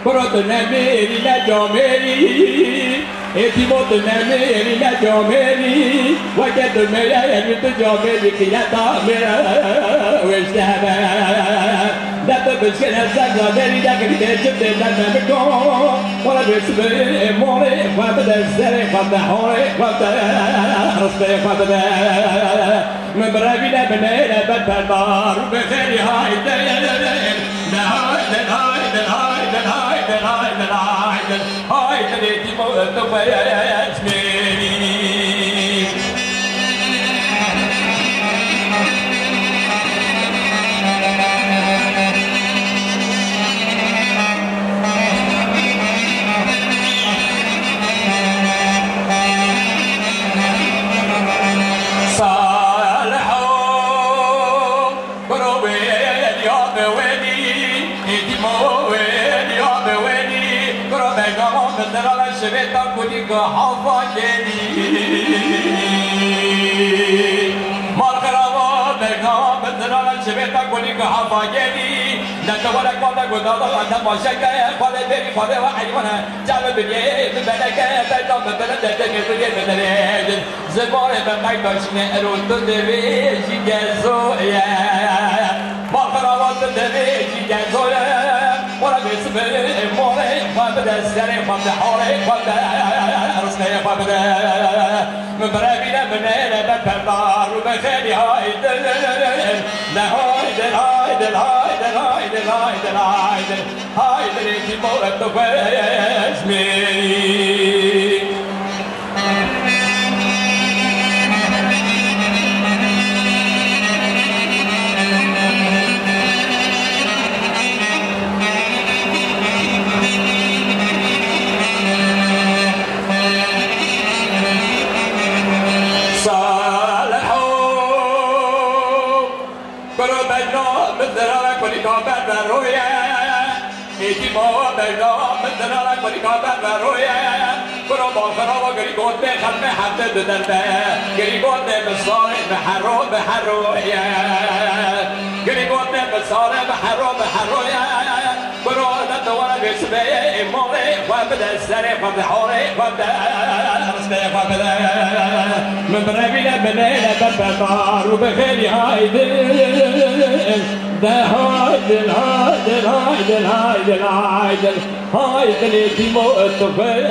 برات نمیری نجامری اعتماد نمیری نجامری وقت میری تو جامری که یتا میره وشتهبه دست بشکن سگا دری دکری دشت دست بکن ولا بسبری موری وقت دستری وقت حوری وقت رسته وقت من برابیده بنیره بدبردار بخیری های دل هاي تريدي موت ويسميني صالحوا قروبي اليوم ويني انتي موين يوم ويني قروبي قاموا بالدرا الشبيطة كونيك حفاكيني مالقرابا بقام بالدرا الشبيطة كونيك حفاكيني نتولك وضعك وضعك أنت ما شكايا قادة بيري قادة وحيوانا جعل بنيه ببنك بيتام ببنك ببنك ببنك زبان بمكاش نرود دویشی گزویا مخربات دویشی گزویا ورا بسمه موره خود دستری خود حاله خود رسمه خود من برابینا منه بپردار و بخیلی های دل نهای دل های دل های دل های دل های دل های دل های دلی موره تو بسمی ما بينا مدنا لك ولكابا برويا كنا باخرا وقريقون بخلم حد ددربا قريقون بصار بحرويا قريقون بصار بحرويا كنا ندورا بسبي موري وابدا السري وابدا وابدا رسبي وابدا من برابينا بنينا ببطار وبخيري هايدل ده هايدل هايدل هايدل هايدل هايدل هايدل يتيمو الطفل